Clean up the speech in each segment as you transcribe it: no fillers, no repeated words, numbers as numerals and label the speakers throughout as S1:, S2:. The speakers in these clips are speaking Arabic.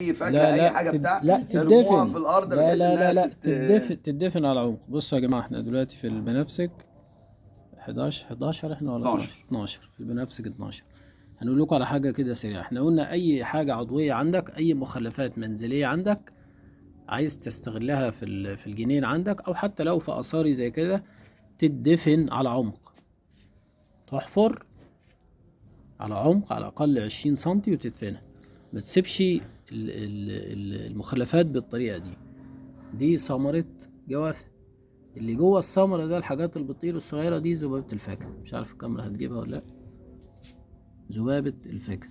S1: اي فاكهه اي حاجه بتاع
S2: لا
S1: ترموها
S2: تدفن.
S1: في الارض
S2: لا
S1: بحيث
S2: لا لا
S1: انها
S2: لا تدفن على عمق. بصوا يا جماعه، احنا دلوقتي في البنفسج 11 احنا ولا 12؟
S1: 12.
S2: 12 في البنفسج 12. هنقول لكم على حاجه كده سريعه. احنا قلنا اي حاجه عضويه عندك، اي مخلفات منزليه عندك عايز تستغلها في الجنين عندك، او حتى لو في اثاري زي كده، تدفن على عمق. تحفر على عمق على الاقل 20 سنتي وتدفنها. ما تسيبش المخلفات بالطريقه دي. دي ثمرة جوافة. اللي جوه الثمرة ده الحاجات اللي بتطير الصغيرة دي ذبابة الفاكهة. مش عارف الكاميرا هتجيبها ولا لا. ذبابة الفاكهة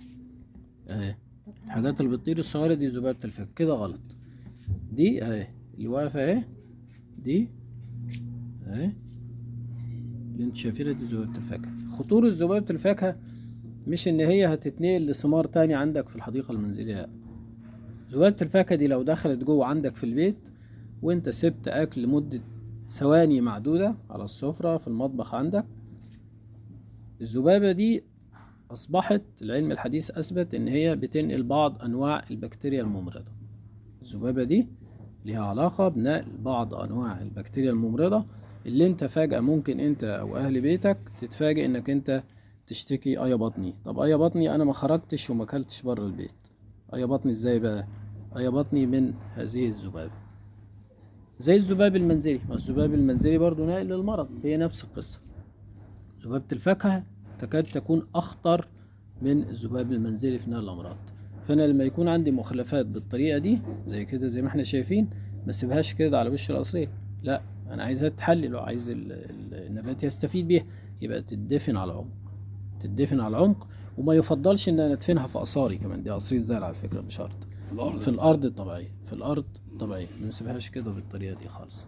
S2: اهي. الحاجات اللي بتطير الصغيرة دي ذبابة الفاكهة. كده غلط. دي اهي اللي واقفة اهي، دي اهي اللي انتوا شايفينها، دي ذبابة الفاكهة. خطورة ذبابة الفاكهة مش ان هي هتتنقل لثمار تاني عندك في الحديقة المنزلية. ذبابة الفاكهة دي لو دخلت جوه عندك في البيت وانت سبت اكل لمدة ثواني معدودة على السفرة في المطبخ عندك، الذبابة دي اصبحت العلم الحديث اثبت ان هي بتنقل بعض انواع البكتيريا الممرضة. الذبابة دي ليها علاقة بنقل بعض انواع البكتيريا الممرضة، اللي انت فجأة ممكن انت او اهل بيتك تتفاجئ انك انت تشتكي اي بطني. طب اي بطني انا ما خرجتش وما اكلتش بره البيت، اي بطني ازاي بقى؟ اي بطني من هذه الذبابة. زي الذباب المنزلي، ما الذباب المنزلي برضو نائل للمرض، هي نفس القصة. ذبابة الفاكهة تكاد تكون أخطر من الذباب المنزلي في نقل الأمراض. فأنا لما يكون عندي مخلفات بالطريقة دي زي كده زي ما احنا شايفين، ما سيبهاش كده على وش القصرية، لا أنا عايزها تتحلل وعايز النبات يستفيد بيها. يبقى تدفن على عمق. تدفن على عمق، وما يفضلش ان ندفنها في قصاري كمان. دي قصرية زرع على فكرة، مش شرط. في الأرض الطبيعية، في الأرض الطبيعية ما نسيبهاش كده بالطريقة دي خالص.